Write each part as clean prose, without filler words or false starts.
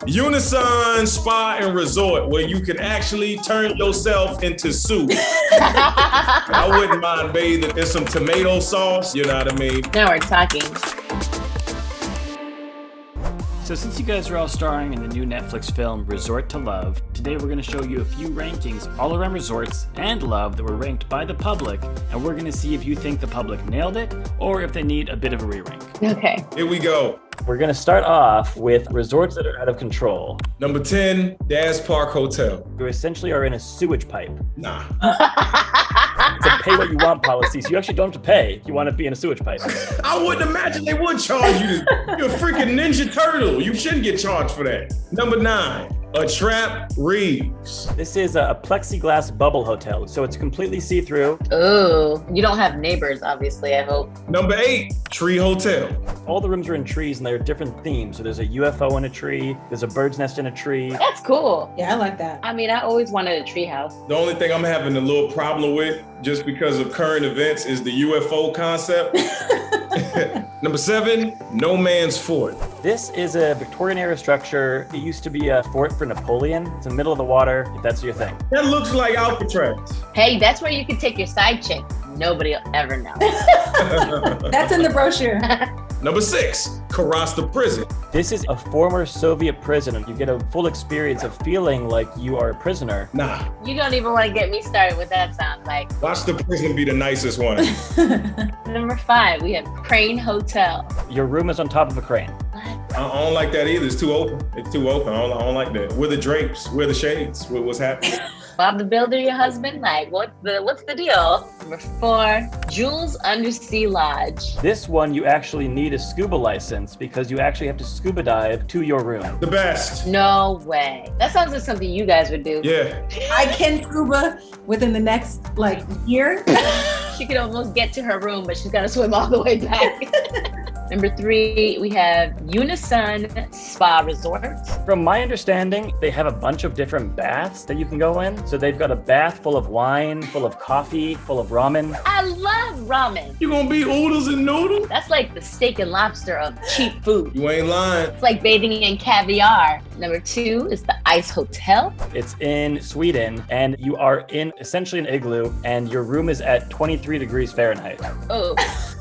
Unison Spa and Resort, where you can actually turn yourself into soup. I wouldn't mind bathing in some tomato sauce, you know what I mean? Now we're talking. So since you guys are all starring in the new Netflix film Resort to Love, today we're going to show you a few rankings all around resorts and love that were ranked by the public, and we're going to see if you think the public nailed it or if they need a bit of a re-rank. Okay. Here we go. We're going to start off with resorts that are out of control. Number 10, Daz Park Hotel. You essentially are in a sewage pipe. Nah. It's a pay what you want policy, so you actually don't have to pay if you want to be in a sewage pipe. I wouldn't imagine they would charge you. You're a freaking Ninja Turtle. You shouldn't get charged for that. Number 9, Attract Reeves. This is a plexiglass bubble hotel, so it's completely see-through. Ooh, you don't have neighbors, obviously, I hope. Number 8, Tree Hotel. All the rooms are in trees and they're different themes. So there's a UFO in a tree, there's a bird's nest in a tree. That's cool. Yeah, I like that. I mean, I always wanted a tree house. The only thing I'm having a little problem with, just because of current events, is the UFO concept. Number 7, No Man's Fort. This is a Victorian era structure. It used to be a fort for Napoleon. It's in the middle of the water, if that's your thing. That looks like Alcatraz. Hey, that's where you can take your side chick. Nobody will ever know. That's in the brochure. Number 6, Karasta Prison. This is a former Soviet prison, and you get a full experience of feeling like you are a prisoner. Nah, You don't even want to get me started with that sound. Like, watch the prison be the nicest one. number 5, we have Crane Hotel. Your room is on top of a crane. I don't like that either. It's too open. It's too open. I don't like that. Where the drapes? Where the shades? What's happening? Bob the Builder, your husband? Like, what's the deal? Number 4, Jules Undersea Lodge. This one, you actually need a scuba license because you actually have to scuba dive to your room. The best. No way. That sounds like something you guys would do. Yeah. I can scuba within the next year. She could almost get to her room, but she's got to swim all the way back. Number 3, we have Unison Spa Resort. From my understanding, they have a bunch of different baths that you can go in. So they've got a bath full of wine, full of coffee, full of ramen. I love ramen. You gonna be oodles and noodles? That's like the steak and lobster of cheap food. You ain't lying. It's like bathing in caviar. Number 2 is the Ice Hotel. It's in Sweden, and you are in essentially an igloo, and your room is at 23 degrees Fahrenheit. Oh,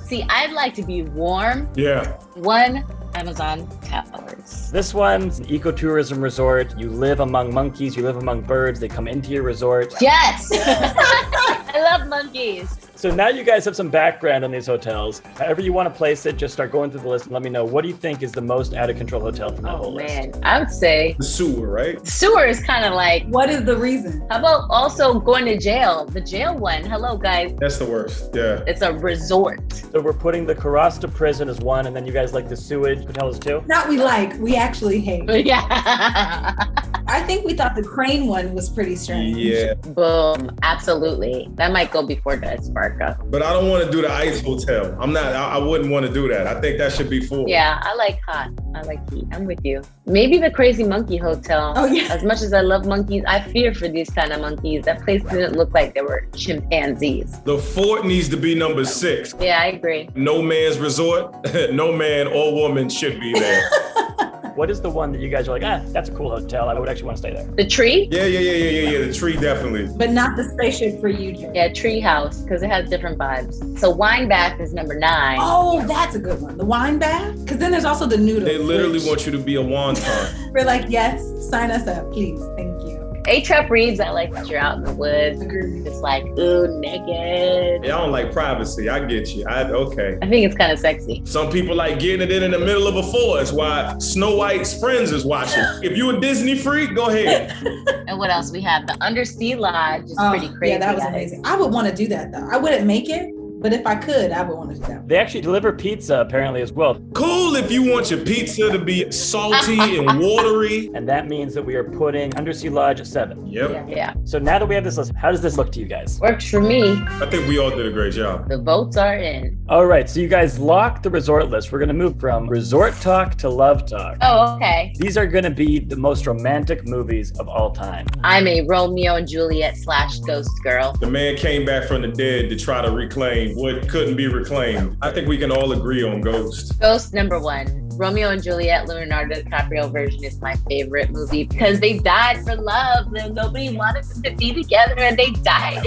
see, I'd like to be warm. Yeah. 1, Amazon Towers. This one's an ecotourism resort. You live among monkeys, you live among birds, they come into your resort. Yes! I love monkeys. So now you guys have some background on these hotels. However you want to place it, just start going through the list and let me know, what do you think is the most out of control hotel from that Oh whole man, list? I would say The sewer, right? sewer is kind of like, What is the reason? how about also going to jail? The jail one. Hello, guys. That's the worst. Yeah. It's a resort. So we're putting the Karasta prison as one, and then you guys like the sewage hotel as two? Not we actually hate. Yeah. I think we thought the crane one was pretty strange. Yeah. Boom. Absolutely. That might go before the Sparka. But I don't want to do the ice hotel. I wouldn't want to do that. I think that should be full. Yeah, I like hot. I like heat. I'm with you. Maybe the Crazy Monkey Hotel. Oh, yeah. As much as I love monkeys, I fear for these kind of monkeys. That place didn't look like they were chimpanzees. The fort needs to be number 6. Yeah, I agree. No man's resort. No man or woman should be there. What is the one that you guys are like, that's a cool hotel, I would actually want to stay there? The tree? Yeah. The tree definitely. But not the spaceship for you, Jay. Yeah, tree house, because it has different vibes. So Wine Bath is number 9. Oh, that's a good one. The wine bath? Because then there's also the noodles. They literally which want you to be a wonton. We're like, yes, sign us up, please. Thank you. A-Trap Reads, I like that you're out in the woods. Just like, ooh, naked. Yeah, I don't like privacy. I get you. Okay. I think it's kind of sexy. Some people like getting it in the middle of a forest while Snow White's friends is watching. If you a Disney freak, go ahead. And what else? We have the Undersea Lodge. It's pretty crazy. Yeah, that was guys. amazing. I would want to do that though. I wouldn't make it, but if I could, I would want to do that. They actually deliver pizza apparently as well. Cool if you want your pizza to be salty and watery. And that means that we are putting Undersea Lodge at 7. Yep. Yeah. So now that we have this list, how does this look to you guys? Works for me. I think we all did a great job. The votes are in. All right, so you guys locked the resort list. We're gonna move from resort talk to love talk. Oh, okay. These are gonna be the most romantic movies of all time. I'm a Romeo and Juliet / ghost girl. The man came back from the dead to try to reclaim what couldn't be reclaimed. I think we can all agree on Ghost. Ghost number 1. Romeo and Juliet, Leonardo DiCaprio version is my favorite movie because they died for love and nobody wanted them to be together and they died.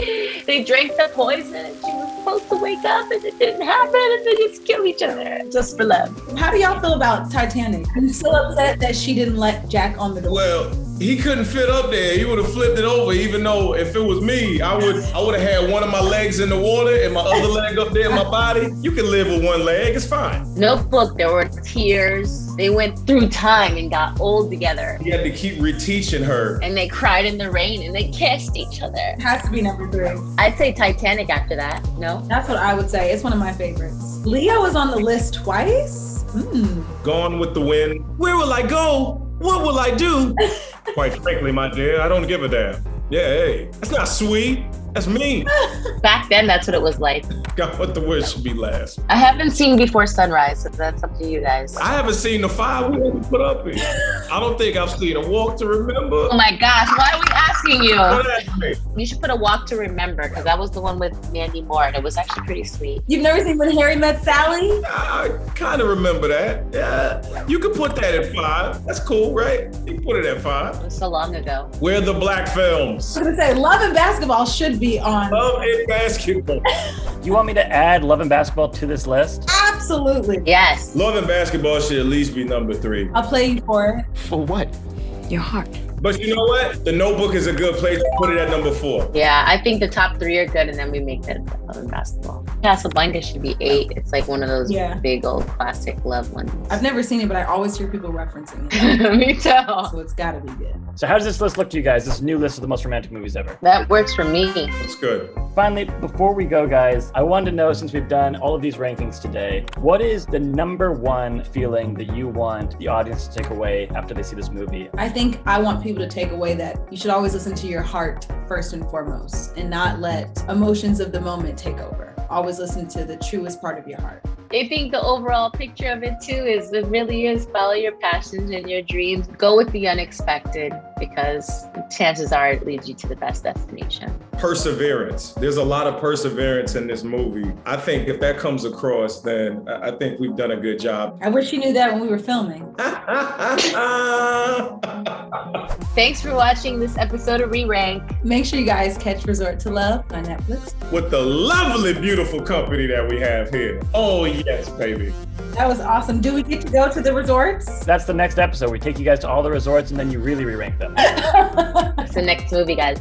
They drank the poison and she was supposed to wake up and it didn't happen and they just kill each other just for love. How do y'all feel about Titanic? Are you still upset that she didn't let Jack on the door? Well, he couldn't fit up there. He would have flipped it over, even though if it was me, I would have had one of my legs in the water and my other leg up there in my body. You can live with one leg, it's fine. Notebook, there were tears. They went through time and got old together. He had to keep reteaching her. And they cried in the rain and they kissed each other. It has to be number 3. I'd say Titanic after that, no? That's what I would say. It's one of my favorites. Leo is on the list twice. Gone with the Wind. Where will I go? What will I do? Quite frankly, my dear, I don't give a damn. Yeah, hey, that's not sweet. That's mean. Back then, that's what it was like. Gone with the Wind should be last. I haven't seen Before Sunrise, so that's up to you guys. I haven't seen the 5 we put up here. I don't think I've seen A Walk to Remember. Oh my gosh, why are we asking you? Don't ask me. You should put A Walk to Remember, because that was the one with Mandy Moore, and it was actually pretty sweet. You've never seen When Harry Met Sally? I kind of remember that. Yeah, you can put that at 5. That's cool, right? You can put it at 5. It was so long ago. Where the black films? I was gonna say Love and Basketball should be on. Love and Basketball. You want me to add Love and Basketball to this list? Absolutely. Yes. Love and Basketball should at least be number 3. I'll play you for it. For what? Your heart. But you know what? The Notebook is a good place to put it at number 4. Yeah, I think the top 3 are good, and then we make that Love and Basketball. Casablanca should be 8. It's like one of those big old classic love ones. I've never seen it, but I always hear people referencing it. Me too. So it's gotta be good. So how does this list look to you guys? This new list of the most romantic movies ever. That works for me. That's good. Finally, before we go, guys, I wanted to know, since we've done all of these rankings today, what is the number 1 feeling that you want the audience to take away after they see this movie? I think I want people to take away that you should always listen to your heart first and foremost and not let emotions of the moment take over. Always listen to the truest part of your heart. I think the overall picture of it too is it really is follow your passions and your dreams. Go with the unexpected because chances are it leads you to the best destination. Perseverance. There's a lot of perseverance in this movie. I think if that comes across, then I think we've done a good job. I wish you knew that when we were filming. Thanks for watching this episode of ReRank. Make sure you guys catch Resort to Love on Netflix. With the lovely, beautiful company that we have here. Oh, yes, baby. That was awesome. Do we get to go to the resorts? That's the next episode. We take you guys to all the resorts and then you really re-rank them. That's the next movie, guys.